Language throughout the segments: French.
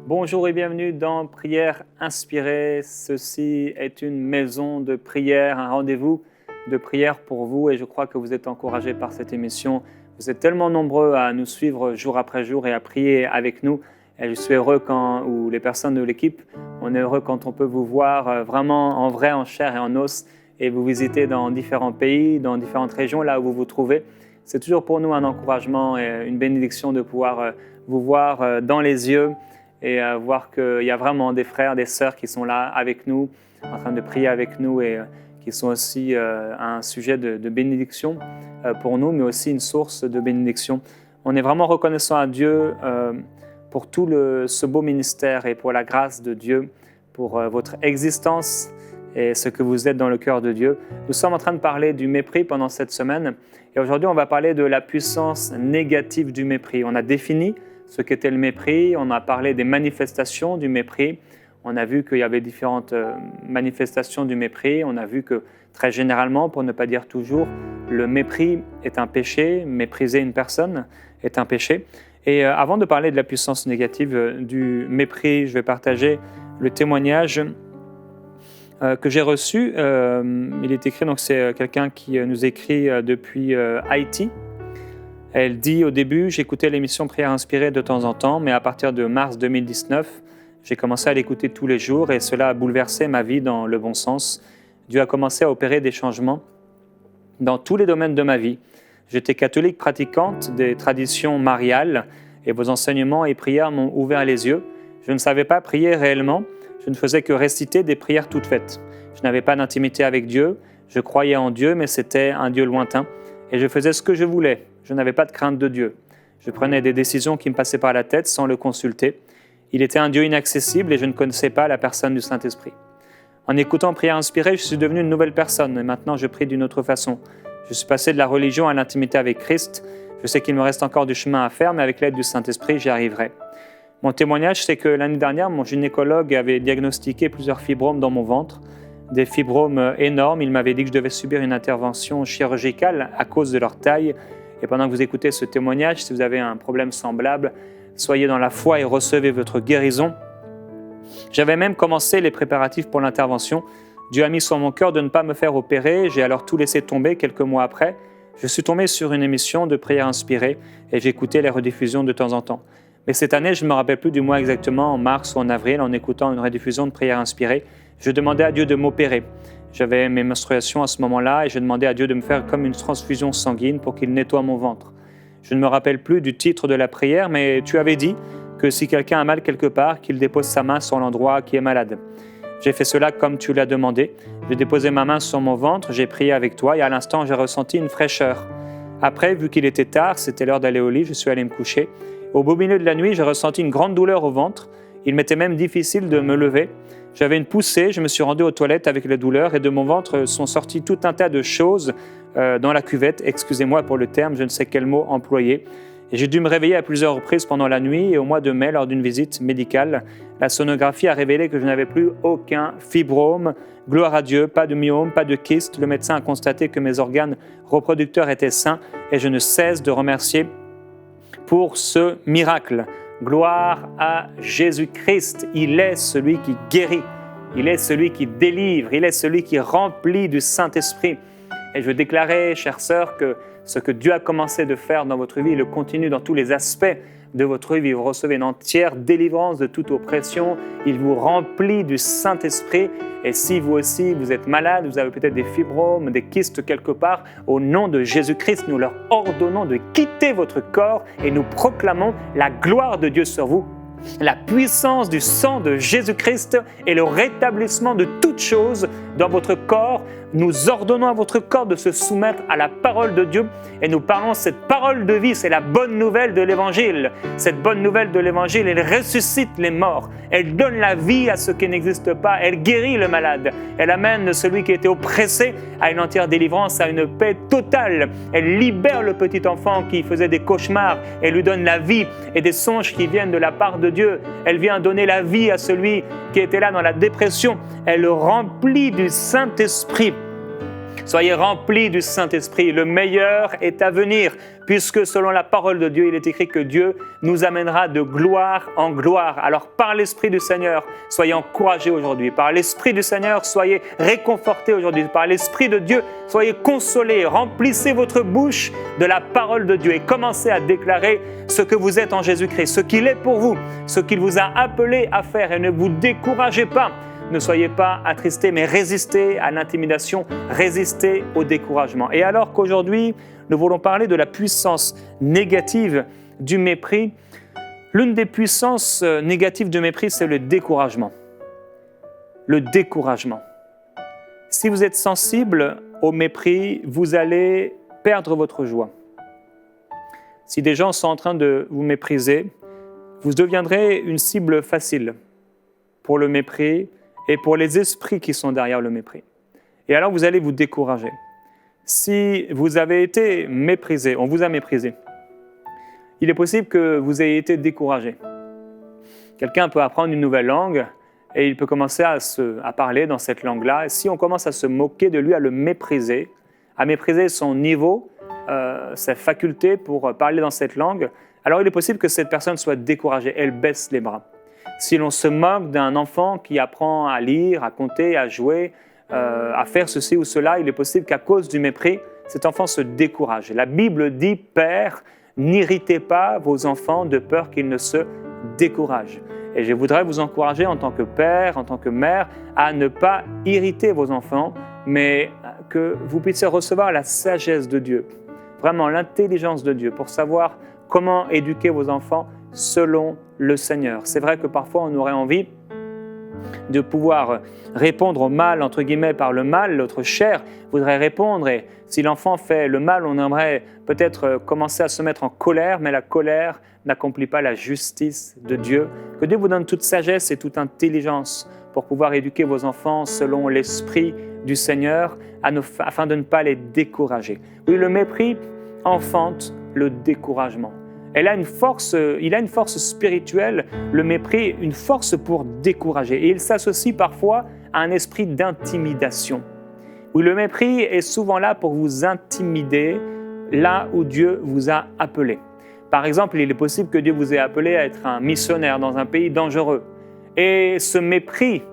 Bonjour et bienvenue dans Prière Inspirée. Ceci est une maison de prière, un rendez-vous de prière pour vous et je crois que vous êtes encouragés par cette émission. Vous êtes tellement nombreux à nous suivre jour après jour et à prier avec nous. Et je suis heureux ou les personnes de l'équipe, on est heureux quand on peut vous voir vraiment en vrai, en chair et en os et vous visiter dans différents pays, dans différentes régions, là où vous vous trouvez. C'est toujours pour nous un encouragement et une bénédiction de pouvoir vous voir dans les yeux et voir qu'il y a vraiment des frères, des sœurs qui sont là avec nous, en train de prier avec nous et qui sont aussi un sujet de bénédiction pour nous, mais aussi une source de bénédiction. On est vraiment reconnaissant à Dieu pour tout ce beau ministère et pour la grâce de Dieu, pour votre existence et ce que vous êtes dans le cœur de Dieu. Nous sommes en train de parler du mépris pendant cette semaine et aujourd'hui on va parler de la puissance négative du mépris. On a défini ce qu'était le mépris, on a parlé des manifestations du mépris, on a vu qu'il y avait différentes manifestations du mépris, on a vu que très généralement, pour ne pas dire toujours, le mépris est un péché, mépriser une personne est un péché. Et avant de parler de la puissance négative du mépris, je vais partager le témoignage que j'ai reçu. Il est écrit, donc c'est quelqu'un qui nous écrit depuis Haïti. Elle dit au début, j'écoutais l'émission Prière Inspirée de temps en temps, mais à partir de mars 2019, j'ai commencé à l'écouter tous les jours et cela a bouleversé ma vie dans le bon sens. Dieu a commencé à opérer des changements dans tous les domaines de ma vie. J'étais catholique pratiquante des traditions mariales et vos enseignements et prières m'ont ouvert les yeux. Je ne savais pas prier réellement, je ne faisais que réciter des prières toutes faites. Je n'avais pas d'intimité avec Dieu, je croyais en Dieu, mais c'était un Dieu lointain et je faisais ce que je voulais. Je n'avais pas de crainte de Dieu. Je prenais des décisions qui me passaient par la tête sans le consulter. Il était un Dieu inaccessible et je ne connaissais pas la personne du Saint-Esprit. En écoutant Prière Inspirée, je suis devenu une nouvelle personne et maintenant je prie d'une autre façon. Je suis passé de la religion à l'intimité avec Christ. Je sais qu'il me reste encore du chemin à faire, mais avec l'aide du Saint-Esprit, j'y arriverai. Mon témoignage, c'est que l'année dernière, mon gynécologue avait diagnostiqué plusieurs fibromes dans mon ventre, des fibromes énormes. Il m'avait dit que je devais subir une intervention chirurgicale à cause de leur taille. Et pendant que vous écoutez ce témoignage, si vous avez un problème semblable, soyez dans la foi et recevez votre guérison. J'avais même commencé les préparatifs pour l'intervention. Dieu a mis sur mon cœur de ne pas me faire opérer. J'ai alors tout laissé tomber quelques mois après. Je suis tombé sur une émission de Prière Inspirée et j'écoutais les rediffusions de temps en temps. Mais cette année, je ne me rappelle plus du mois exactement, en mars ou en avril, en écoutant une rediffusion de Prière Inspirée, je demandais à Dieu de m'opérer. J'avais mes menstruations à ce moment-là et je demandais à Dieu de me faire comme une transfusion sanguine pour qu'il nettoie mon ventre. Je ne me rappelle plus du titre de la prière, mais tu avais dit que si quelqu'un a mal quelque part, qu'il dépose sa main sur l'endroit qui est malade. J'ai fait cela comme tu l'as demandé. J'ai déposé ma main sur mon ventre, j'ai prié avec toi et à l'instant, j'ai ressenti une fraîcheur. Après, vu qu'il était tard, c'était l'heure d'aller au lit, je suis allé me coucher. Au beau milieu de la nuit, j'ai ressenti une grande douleur au ventre. Il m'était même difficile de me lever. J'avais une poussée, je me suis rendu aux toilettes avec la douleur et de mon ventre sont sortis tout un tas de choses dans la cuvette. Excusez-moi pour le terme, je ne sais quel mot employer. Et j'ai dû me réveiller à plusieurs reprises pendant la nuit et au mois de mai, lors d'une visite médicale, la sonographie a révélé que je n'avais plus aucun fibrome. Gloire à Dieu, pas de myome, pas de kyste. Le médecin a constaté que mes organes reproducteurs étaient sains et je ne cesse de remercier pour ce miracle. Gloire à Jésus-Christ, il est celui qui guérit, il est celui qui délivre, il est celui qui remplit du Saint-Esprit. Et je veux déclarer, chères sœurs, que ce que Dieu a commencé de faire dans votre vie, il le continue dans tous les aspects de votre vie. Vous recevez une entière délivrance de toute oppression, il vous remplit du Saint-Esprit. Et si vous aussi, vous êtes malade, vous avez peut-être des fibromes, des kystes quelque part, au nom de Jésus-Christ, nous leur ordonnons de quitter votre corps et nous proclamons la gloire de Dieu sur vous, la puissance du sang de Jésus-Christ et le rétablissement de toutes choses dans votre corps. Nous ordonnons à votre corps de se soumettre à la parole de Dieu et nous parlons cette parole de vie, c'est la bonne nouvelle de l'Évangile. Cette bonne nouvelle de l'Évangile, elle ressuscite les morts, elle donne la vie à ceux qui n'existent pas, elle guérit le malade, elle amène celui qui était oppressé à une entière délivrance, à une paix totale. Elle libère le petit enfant qui faisait des cauchemars, elle lui donne la vie et des songes qui viennent de la part de Dieu. Elle vient donner la vie à celui qui était là dans la dépression, elle le remplit du Saint-Esprit. Soyez remplis du Saint-Esprit. Le meilleur est à venir, puisque selon la parole de Dieu, il est écrit que Dieu nous amènera de gloire en gloire. Alors par l'Esprit du Seigneur, soyez encouragés aujourd'hui. Par l'Esprit du Seigneur, soyez réconfortés aujourd'hui. Par l'Esprit de Dieu, soyez consolés. Remplissez votre bouche de la parole de Dieu et commencez à déclarer ce que vous êtes en Jésus-Christ, ce qu'il est pour vous, ce qu'il vous a appelé à faire. Et ne vous découragez pas. Ne soyez pas attristés, mais résistez à l'intimidation, résistez au découragement. Et alors qu'aujourd'hui, nous voulons parler de la puissance négative du mépris, l'une des puissances négatives du mépris, c'est le découragement. Le découragement. Si vous êtes sensible au mépris, vous allez perdre votre joie. Si des gens sont en train de vous mépriser, vous deviendrez une cible facile pour le mépris et pour les esprits qui sont derrière le mépris. Et alors vous allez vous décourager. Si vous avez été méprisé, on vous a méprisé, il est possible que vous ayez été découragé. Quelqu'un peut apprendre une nouvelle langue et il peut commencer à parler dans cette langue-là. Et si on commence à se moquer de lui, à le mépriser, à mépriser son niveau, sa faculté pour parler dans cette langue, alors il est possible que cette personne soit découragée, elle baisse les bras. Si l'on se moque d'un enfant qui apprend à lire, à compter, à jouer, à faire ceci ou cela, il est possible qu'à cause du mépris, cet enfant se décourage. La Bible dit « Père, n'irritez pas vos enfants de peur qu'ils ne se découragent ». Et je voudrais vous encourager en tant que père, en tant que mère, à ne pas irriter vos enfants, mais que vous puissiez recevoir la sagesse de Dieu, vraiment l'intelligence de Dieu pour savoir comment éduquer vos enfants selon le Seigneur. C'est vrai que parfois on aurait envie de pouvoir répondre au mal, entre guillemets, par le mal. Notre chair voudrait répondre et si l'enfant fait le mal, on aimerait peut-être commencer à se mettre en colère, mais la colère n'accomplit pas la justice de Dieu. Que Dieu vous donne toute sagesse et toute intelligence pour pouvoir éduquer vos enfants selon l'Esprit du Seigneur afin de ne pas les décourager. Oui, le mépris enfante le découragement. Il a une force spirituelle, le mépris, une force pour décourager. Et il s'associe parfois à un esprit d'intimidation. Oui, le mépris est souvent là pour vous intimider là où Dieu vous a appelé. Par exemple, il est possible que Dieu vous ait appelé à être un missionnaire dans un pays dangereux. Et ce mépris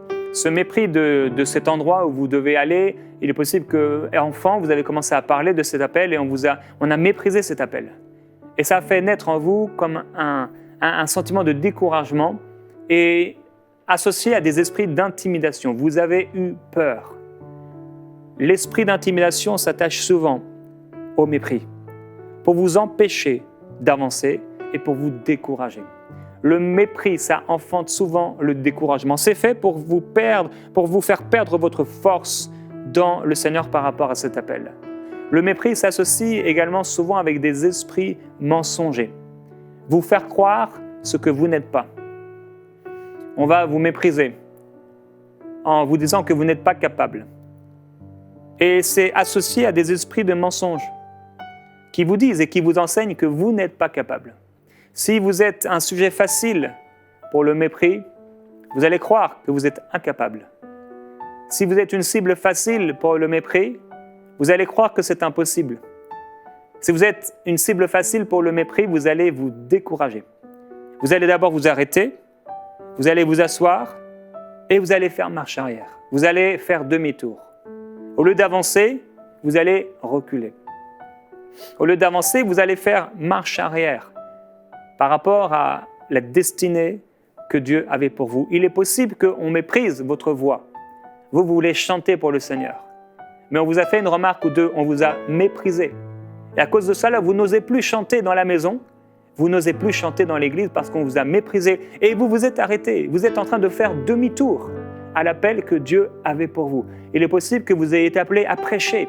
de cet endroit où vous devez aller, il est possible qu'enfant, vous avez commencé à parler de cet appel et on a méprisé cet appel. Et ça a fait naître en vous comme un sentiment de découragement et associé à des esprits d'intimidation. Vous avez eu peur. L'esprit d'intimidation s'attache souvent au mépris pour vous empêcher d'avancer et pour vous décourager. Le mépris, ça enfante souvent le découragement. C'est fait pour vous faire perdre votre force dans le Seigneur par rapport à cet appel. Le mépris s'associe également souvent avec des esprits mensongers. Vous faire croire ce que vous n'êtes pas. On va vous mépriser en vous disant que vous n'êtes pas capable. Et c'est associé à des esprits de mensonges qui vous disent et qui vous enseignent que vous n'êtes pas capable. Si vous êtes un sujet facile pour le mépris, vous allez croire que vous êtes incapable. Si vous êtes une cible facile pour le mépris, vous allez croire que c'est impossible. Si vous êtes une cible facile pour le mépris, vous allez vous décourager. Vous allez d'abord vous arrêter, vous allez vous asseoir et vous allez faire marche arrière. Vous allez faire demi-tour. Au lieu d'avancer, vous allez reculer. Au lieu d'avancer, vous allez faire marche arrière par rapport à la destinée que Dieu avait pour vous. Il est possible qu'on méprise votre voix. Vous voulez chanter pour le Seigneur. Mais on vous a fait une remarque ou deux, on vous a méprisé. Et à cause de cela, vous n'osez plus chanter dans la maison, vous n'osez plus chanter dans l'église parce qu'on vous a méprisé. Et vous vous êtes arrêté, vous êtes en train de faire demi-tour à l'appel que Dieu avait pour vous. Il est possible que vous ayez été appelé à prêcher.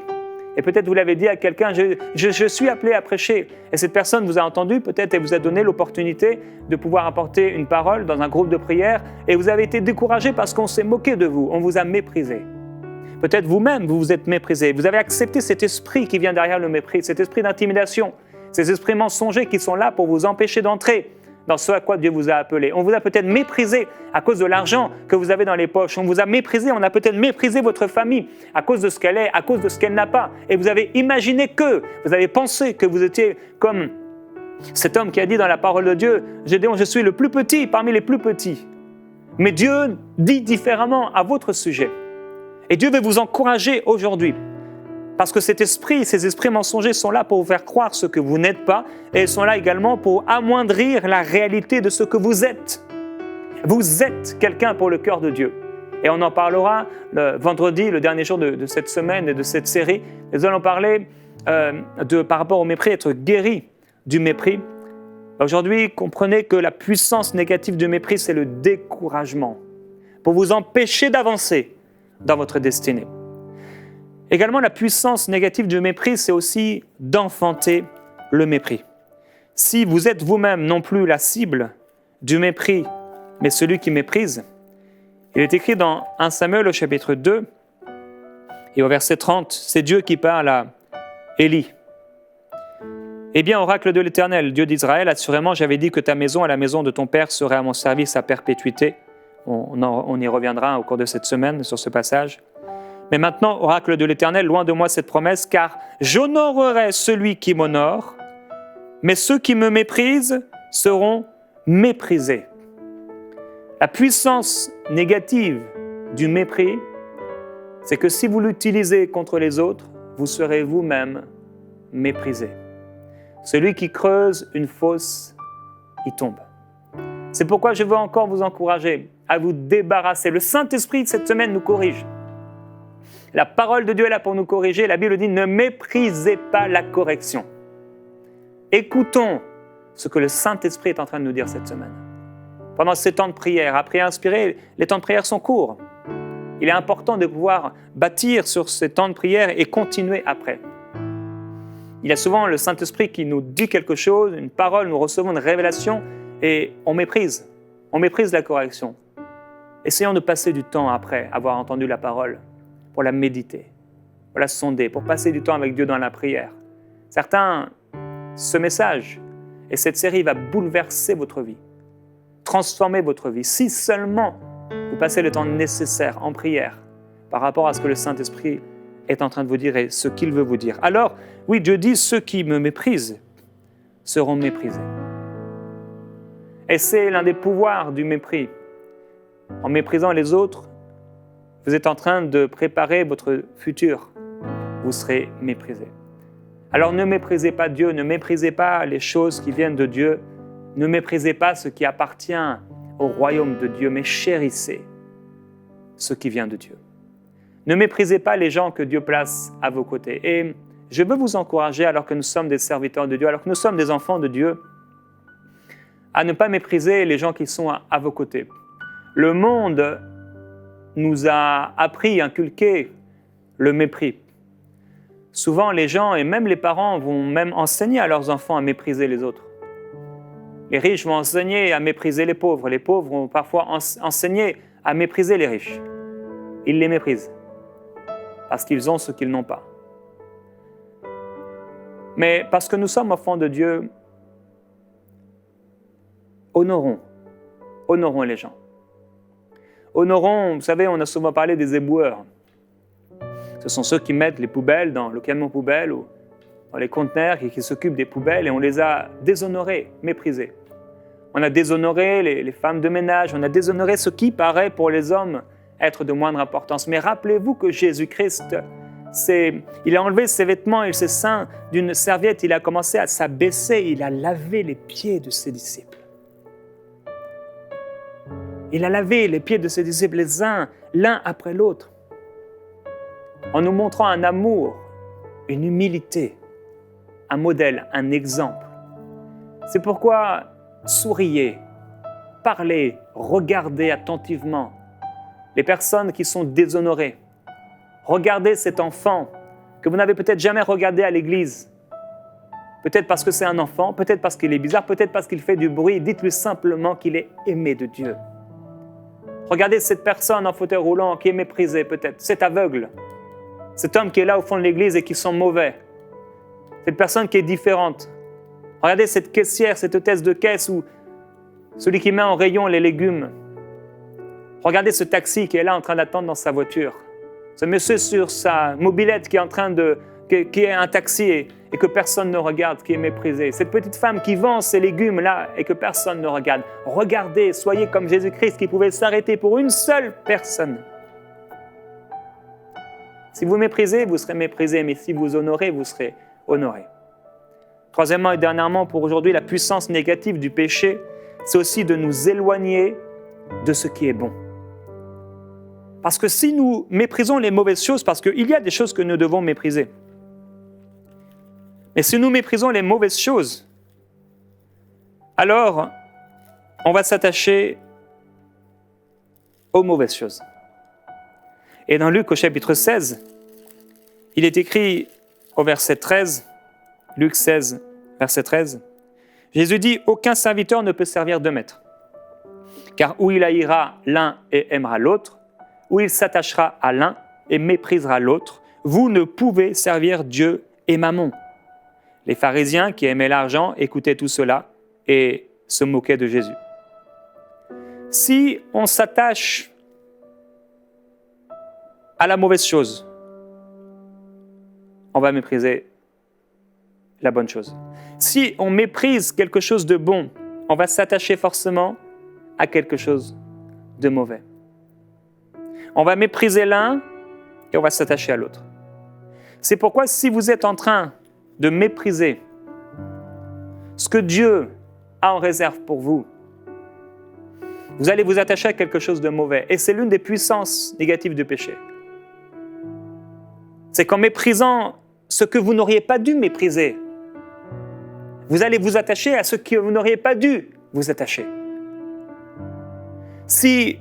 Et peut-être vous l'avez dit à quelqu'un, je suis appelé à prêcher. Et cette personne vous a entendu, peut-être elle vous a donné l'opportunité de pouvoir apporter une parole dans un groupe de prière. Et vous avez été découragé parce qu'on s'est moqué de vous, on vous a méprisé. Peut-être vous-même, vous vous êtes méprisé. Vous avez accepté cet esprit qui vient derrière le mépris, cet esprit d'intimidation, ces esprits mensongers qui sont là pour vous empêcher d'entrer dans ce à quoi Dieu vous a appelé. On vous a peut-être méprisé à cause de l'argent que vous avez dans les poches. On vous a méprisé, on a peut-être méprisé votre famille à cause de ce qu'elle est, à cause de ce qu'elle n'a pas. Et vous avez imaginé vous avez pensé que vous étiez comme cet homme qui a dit dans la parole de Dieu, « Gédéon, je suis le plus petit parmi les plus petits. » Mais Dieu dit différemment à votre sujet. Et Dieu veut vous encourager aujourd'hui. Parce que ces esprits mensongers sont là pour vous faire croire ce que vous n'êtes pas et ils sont là également pour amoindrir la réalité de ce que vous êtes. Vous êtes quelqu'un pour le cœur de Dieu. Et on en parlera le vendredi, le dernier jour de cette semaine et de cette série. Nous allons parler par rapport au mépris, être guéri du mépris. Aujourd'hui, comprenez que la puissance négative du mépris, c'est le découragement pour vous empêcher d'avancer dans votre destinée. Également, la puissance négative du mépris, c'est aussi d'enfanter le mépris. Si vous êtes vous-même non plus la cible du mépris, mais celui qui méprise, il est écrit dans 1 Samuel au chapitre 2 et au verset 30, c'est Dieu qui parle à Élie. « Eh bien, oracle de l'Éternel, Dieu d'Israël, assurément j'avais dit que ta maison et la maison de ton père seraient à mon service à perpétuité. » On y reviendra au cours de cette semaine sur ce passage. Mais maintenant, oracle de l'Éternel, loin de moi cette promesse, car j'honorerai celui qui m'honore, mais ceux qui me méprisent seront méprisés. La puissance négative du mépris, c'est que si vous l'utilisez contre les autres, vous serez vous-même méprisé. Celui qui creuse une fosse y tombe. C'est pourquoi je veux encore vous encourager à vous débarrasser. Le Saint-Esprit, cette semaine, nous corrige. La parole de Dieu est là pour nous corriger. La Bible dit « Ne méprisez pas la correction ». Écoutons ce que le Saint-Esprit est en train de nous dire cette semaine. Pendant ces temps de prière, après inspirer, les temps de prière sont courts. Il est important de pouvoir bâtir sur ces temps de prière et continuer après. Il y a souvent le Saint-Esprit qui nous dit quelque chose, une parole, nous recevons une révélation et on méprise. On méprise la correction. Essayons de passer du temps après avoir entendu la parole pour la méditer, pour la sonder, pour passer du temps avec Dieu dans la prière. Certains, ce message et cette série va bouleverser votre vie, transformer votre vie, si seulement vous passez le temps nécessaire en prière par rapport à ce que le Saint-Esprit est en train de vous dire et ce qu'il veut vous dire. Alors, oui, Dieu dit, ceux qui me méprisent seront méprisés. Et c'est l'un des pouvoirs du mépris. En méprisant les autres, vous êtes en train de préparer votre futur. Vous serez méprisé. Alors ne méprisez pas Dieu, ne méprisez pas les choses qui viennent de Dieu, ne méprisez pas ce qui appartient au royaume de Dieu, mais chérissez ce qui vient de Dieu. Ne méprisez pas les gens que Dieu place à vos côtés. Et je veux vous encourager, alors que nous sommes des serviteurs de Dieu, alors que nous sommes des enfants de Dieu, à ne pas mépriser les gens qui sont à vos côtés. Le monde nous a appris, inculqué le mépris. Souvent, les gens et même les parents vont même enseigner à leurs enfants à mépriser les autres. Les riches vont enseigner à mépriser les pauvres. Les pauvres vont parfois enseigner à mépriser les riches. Ils les méprisent parce qu'ils ont ce qu'ils n'ont pas. Mais parce que nous sommes enfants de Dieu, honorons les gens. Honorons, vous savez, on a souvent parlé des éboueurs. Ce sont ceux qui mettent les poubelles dans le camion poubelle ou dans les conteneurs qui s'occupent des poubelles et on les a déshonorés, méprisés. On a déshonoré les femmes de ménage, on a déshonoré ce qui paraît pour les hommes être de moindre importance. Mais rappelez-vous que Jésus-Christ, il a enlevé ses vêtements et ses seins d'une serviette, il a commencé à s'abaisser, il a lavé les pieds de ses disciples. Il a lavé les pieds de ses disciples les uns, l'un après l'autre, en nous montrant un amour, une humilité, un modèle, un exemple. C'est pourquoi souriez, parlez, regardez attentivement les personnes qui sont déshonorées. Regardez cet enfant que vous n'avez peut-être jamais regardé à l'église. Peut-être parce que c'est un enfant, peut-être parce qu'il est bizarre, peut-être parce qu'il fait du bruit. Dites-lui simplement qu'il est aimé de Dieu. Regardez cette personne en fauteuil roulant qui est méprisée peut-être, cet aveugle, cet homme qui est là au fond de l'église et qui sent mauvais, cette personne qui est différente. Regardez cette caissière, cette hôtesse de caisse ou celui qui met en rayon les légumes. Regardez ce taxi qui est là en train d'attendre dans sa voiture. Ce monsieur sur sa mobilette qui est un taxi et que personne ne regarde, qui est méprisé. Cette petite femme qui vend ces légumes-là et que personne ne regarde. Regardez, soyez comme Jésus-Christ qui pouvait s'arrêter pour une seule personne. Si vous méprisez, vous serez méprisé, mais si vous honorez, vous serez honoré. Troisièmement et dernièrement, pour aujourd'hui, la puissance négative du péché, c'est aussi de nous éloigner de ce qui est bon. Parce que si nous méprisons les mauvaises choses, parce qu'il y a des choses que nous devons mépriser, mais si nous méprisons les mauvaises choses, alors on va s'attacher aux mauvaises choses. Et dans Luc au chapitre 16, il est écrit au verset 13, Luc 16, verset 13, Jésus dit « Aucun serviteur ne peut servir deux maîtres, car ou il haïra l'un et aimera l'autre, ou il s'attachera à l'un et méprisera l'autre. Vous ne pouvez servir Dieu et Mammon. » Les pharisiens qui aimaient l'argent écoutaient tout cela et se moquaient de Jésus. Si on s'attache à la mauvaise chose, on va mépriser la bonne chose. Si on méprise quelque chose de bon, on va s'attacher forcément à quelque chose de mauvais. On va mépriser l'un et on va s'attacher à l'autre. C'est pourquoi si vous êtes en train de mépriser ce que Dieu a en réserve pour vous, vous allez vous attacher à quelque chose de mauvais. Et c'est l'une des puissances négatives du péché. C'est qu'en méprisant ce que vous n'auriez pas dû mépriser, vous allez vous attacher à ce que vous n'auriez pas dû vous attacher. Si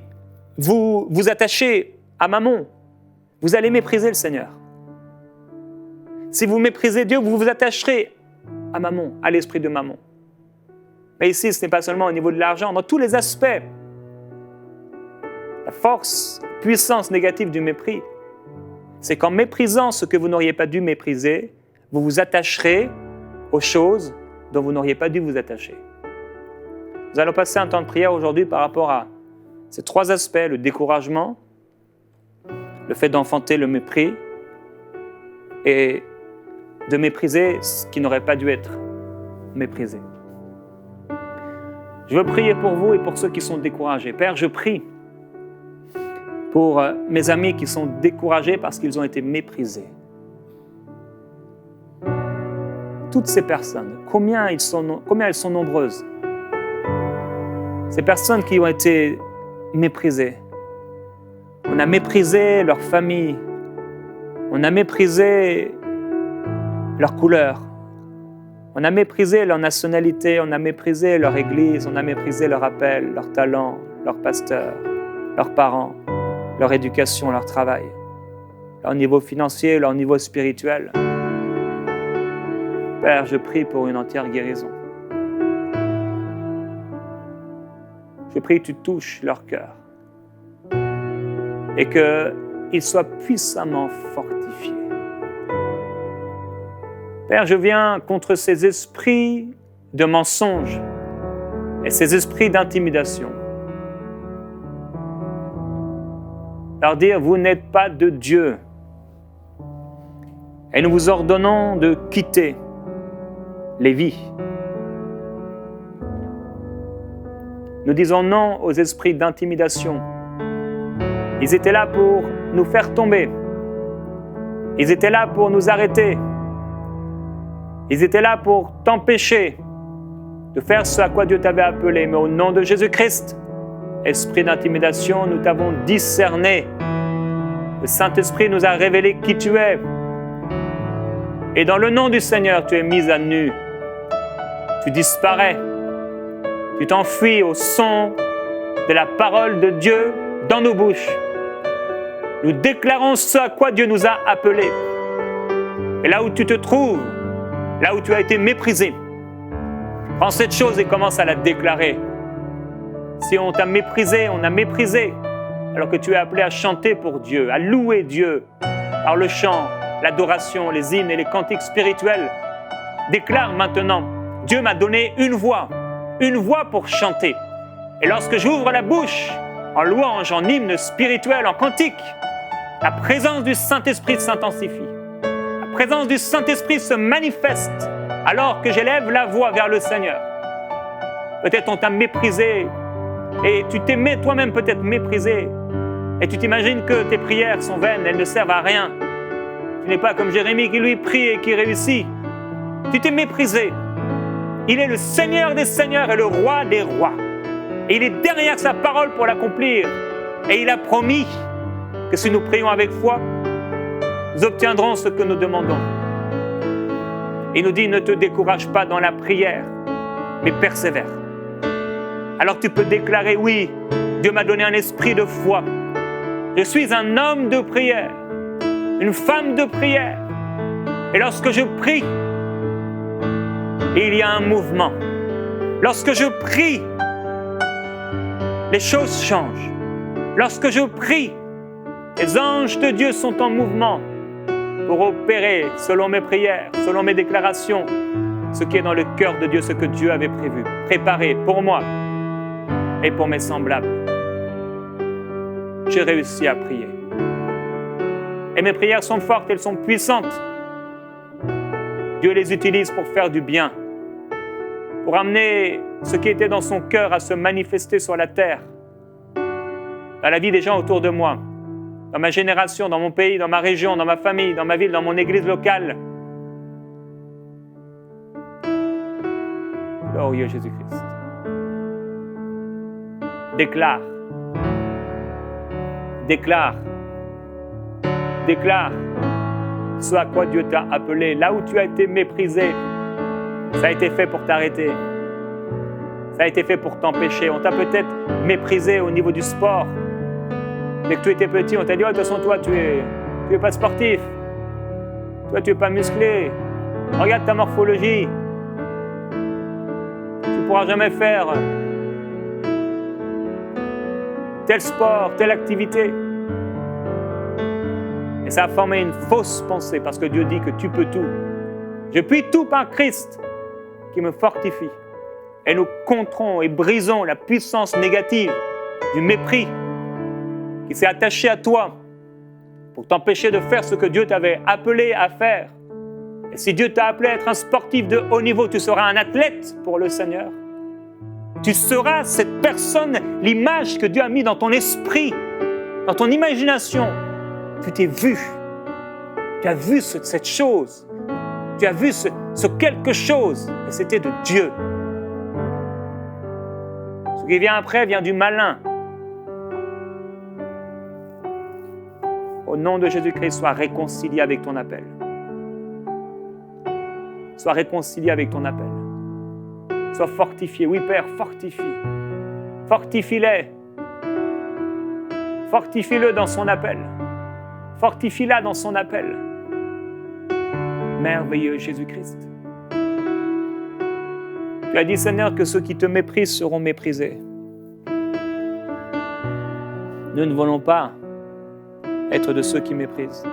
vous vous attachez à Mammon, vous allez mépriser le Seigneur. Si vous méprisez Dieu, vous vous attacherez à Mammon, à l'esprit de Mammon. Mais ici, ce n'est pas seulement au niveau de l'argent, dans tous les aspects. La force, la puissance négative du mépris, c'est qu'en méprisant ce que vous n'auriez pas dû mépriser, vous vous attacherez aux choses dont vous n'auriez pas dû vous attacher. Nous allons passer un temps de prière aujourd'hui par rapport à ces trois aspects, le découragement, le fait d'enfanter le mépris et de mépriser ce qui n'aurait pas dû être méprisé. Je veux prier pour vous et pour ceux qui sont découragés. Père, je prie pour mes amis qui sont découragés parce qu'ils ont été méprisés. Toutes ces personnes, combien elles sont nombreuses. Ces personnes qui ont été méprisées. On a méprisé leur famille. On a méprisé leur couleur. On a méprisé leur nationalité. On a méprisé leur église. On a méprisé leur appel, leur talent, leur pasteur, leurs parents, leur éducation, leur travail, leur niveau financier, leur niveau spirituel. Père, je prie pour une entière guérison. Je prie que tu touches leur cœur et qu'ils soient puissamment fortifiés. Père, je viens contre ces esprits de mensonge et ces esprits d'intimidation. Leur dire, vous n'êtes pas de Dieu. Et nous vous ordonnons de quitter les vies. Nous disons non aux esprits d'intimidation. Ils étaient là pour nous faire tomber. Ils étaient là pour nous arrêter. Ils étaient là pour t'empêcher de faire ce à quoi Dieu t'avait appelé. Mais au nom de Jésus-Christ, esprit d'intimidation, nous t'avons discerné. Le Saint-Esprit nous a révélé qui tu es. Et dans le nom du Seigneur, tu es mis à nu. Tu disparais. Tu t'enfuis au son de la parole de Dieu dans nos bouches. Nous déclarons ce à quoi Dieu nous a appelés. Et là où tu te trouves, là où tu as été méprisé, prends cette chose et commence à la déclarer. Si on t'a méprisé, on a méprisé, alors que tu es appelé à chanter pour Dieu, à louer Dieu par le chant, l'adoration, les hymnes et les cantiques spirituels. Déclare maintenant, Dieu m'a donné une voix pour chanter. Et lorsque j'ouvre la bouche, en louange, en hymne spirituel, en cantique, la présence du Saint-Esprit s'intensifie. La présence du Saint-Esprit se manifeste alors que j'élève la voix vers le Seigneur. Peut-être on t'a méprisé et tu t'aimais toi-même peut-être méprisé et tu t'imagines que tes prières sont vaines, elles ne servent à rien. Tu n'es pas comme Jérémie qui lui prie et qui réussit. Tu t'es méprisé. Il est le Seigneur des Seigneurs et le Roi des Rois. Et il est derrière sa parole pour l'accomplir. Et il a promis que si nous prions avec foi, nous obtiendrons ce que nous demandons. Il nous dit, ne te décourage pas dans la prière, mais persévère. Alors tu peux déclarer, oui, Dieu m'a donné un esprit de foi. Je suis un homme de prière, une femme de prière. Et lorsque je prie, il y a un mouvement. Lorsque je prie, les choses changent. Lorsque je prie, les anges de Dieu sont en mouvement pour opérer, selon mes prières, selon mes déclarations, ce qui est dans le cœur de Dieu, ce que Dieu avait prévu, préparé pour moi et pour mes semblables. J'ai réussi à prier. Et mes prières sont fortes, elles sont puissantes. Dieu les utilise pour faire du bien, pour amener ce qui était dans son cœur à se manifester sur la terre, dans la vie des gens autour de moi, dans ma génération, dans mon pays, dans ma région, dans ma famille, dans ma ville, dans mon église locale. Glorieux Jésus-Christ. Déclare. Déclare. Déclare ce à quoi Dieu t'a appelé. Là où tu as été méprisé, ça a été fait pour t'arrêter. Ça a été fait pour t'empêcher. On t'a peut-être méprisé au niveau du sport. Dès que tu étais petit, on t'a dit, oh, de toute façon, toi, tu es pas sportif. Toi, tu es pas musclé. Regarde ta morphologie. Tu ne pourras jamais faire tel sport, telle activité. Et ça a formé une fausse pensée parce que Dieu dit que tu peux tout. Je puis tout par Christ qui me fortifie. Et nous controns et brisons la puissance négative du mépris qui s'est attaché à toi pour t'empêcher de faire ce que Dieu t'avait appelé à faire. Et si Dieu t'a appelé à être un sportif de haut niveau, tu seras un athlète pour le Seigneur. Tu seras cette personne, l'image que Dieu a mis dans ton esprit, dans ton imagination. Tu t'es vu. Tu as vu cette chose. Tu as vu ce quelque chose. Et c'était de Dieu. Ce qui vient après vient du malin. Au nom de Jésus-Christ, sois réconcilié avec ton appel. Sois réconcilié avec ton appel. Sois fortifié. Oui, Père, fortifie. Fortifie-les. Fortifie-le dans son appel. Fortifie-la dans son appel. Merveilleux Jésus-Christ. Tu as dit, Seigneur, que ceux qui te méprisent seront méprisés. Nous ne voulons pas être de ceux qui méprisent.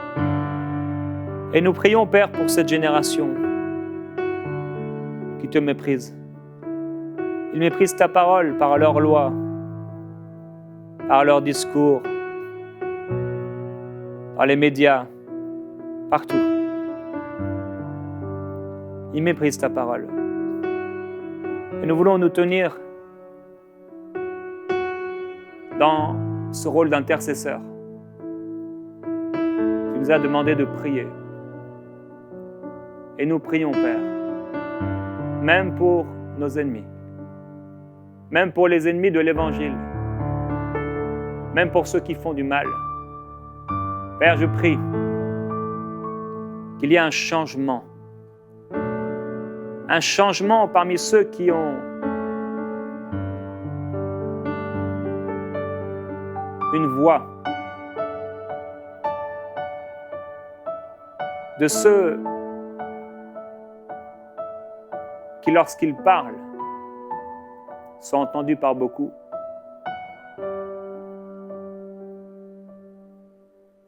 Et nous prions, Père, pour cette génération qui te méprise. Ils méprisent ta parole par leurs lois, par leurs discours, par les médias, partout. Ils méprisent ta parole. Et nous voulons nous tenir dans ce rôle d'intercesseur. Tu nous as demandé de prier. Et nous prions, Père, même pour nos ennemis, même pour les ennemis de l'Évangile, même pour ceux qui font du mal. Père, je prie qu'il y ait un changement parmi ceux qui ont une voix, de ceux qui, lorsqu'ils parlent, sont entendus par beaucoup.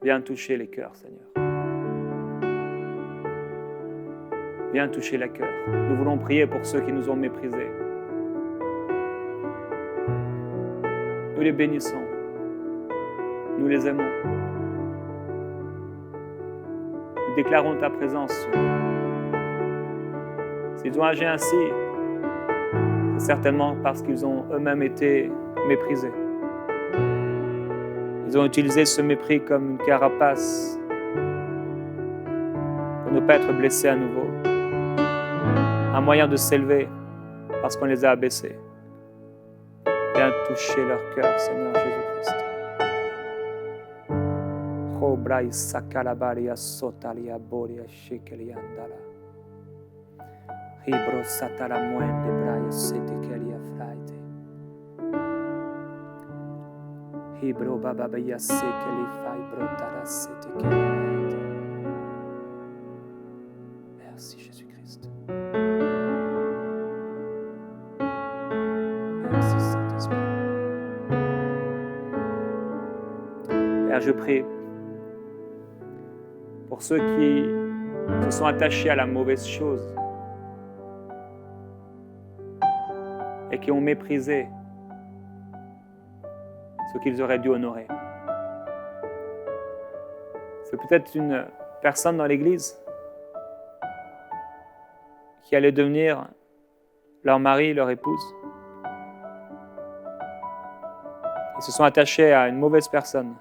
Viens toucher les cœurs, Seigneur. Viens toucher les cœurs. Nous voulons prier pour ceux qui nous ont méprisés. Nous les bénissons. Nous les aimons. Nous déclarons ta présence sur eux. S'ils ont agi ainsi, c'est certainement parce qu'ils ont eux-mêmes été méprisés. Ils ont utilisé ce mépris comme une carapace pour ne pas être blessés à nouveau. Un moyen de s'élever parce qu'on les a abaissés. Viens toucher leur cœur, Seigneur Jésus-Christ. Robraï sakalabaria sotalia boria shekeliandala. Ribro satala muende braia setekelia fraite. Ribro bababia sekeli fibro tara setekelia. Merci Jésus-Christ. Merci Saint-Esprit. Père, je prie pour ceux qui se sont attachés à la mauvaise chose et qui ont méprisé ce qu'ils auraient dû honorer. C'est peut-être une personne dans l'Église qui allait devenir leur mari, leur épouse. Ils se sont attachés à une mauvaise personne.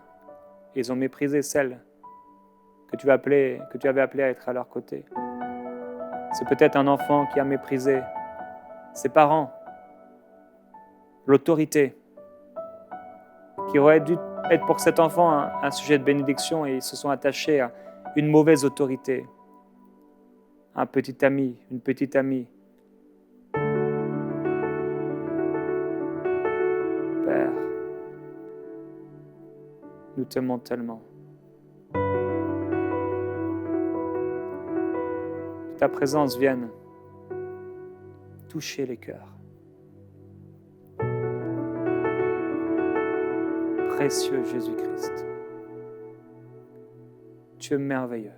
Ils ont méprisé celle que tu avais appelée à être à leur côté. C'est peut-être un enfant qui a méprisé ses parents, l'autorité, qui aurait dû être pour cet enfant un sujet de bénédiction, et ils se sont attachés à une mauvaise autorité, un petit ami, une petite amie. Père, nous t'aimons tellement. Que ta présence vienne toucher les cœurs. Précieux Jésus-Christ, tu es merveilleux.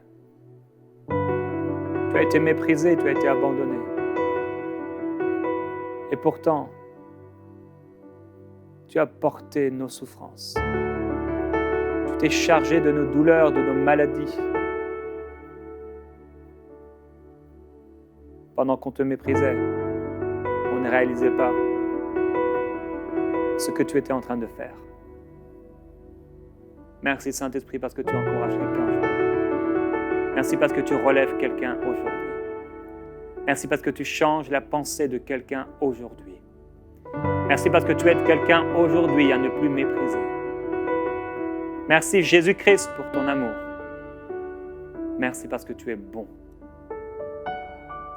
Tu as été méprisé, tu as été abandonné. Et pourtant, tu as porté nos souffrances. Tu t'es chargé de nos douleurs, de nos maladies. Pendant qu'on te méprisait, on ne réalisait pas ce que tu étais en train de faire. Merci Saint-Esprit parce que tu encourages quelqu'un aujourd'hui. Merci parce que tu relèves quelqu'un aujourd'hui. Merci parce que tu changes la pensée de quelqu'un aujourd'hui. Merci parce que tu aides quelqu'un aujourd'hui à ne plus mépriser. Merci Jésus-Christ pour ton amour. Merci parce que tu es bon.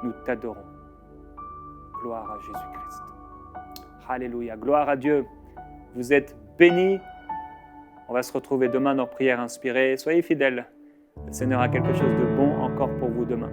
Nous t'adorons. Gloire à Jésus-Christ. Alléluia. Gloire à Dieu. Vous êtes bénis. On va se retrouver demain dans Prière inspirée. Soyez fidèles. Le Seigneur a quelque chose de bon encore pour vous demain.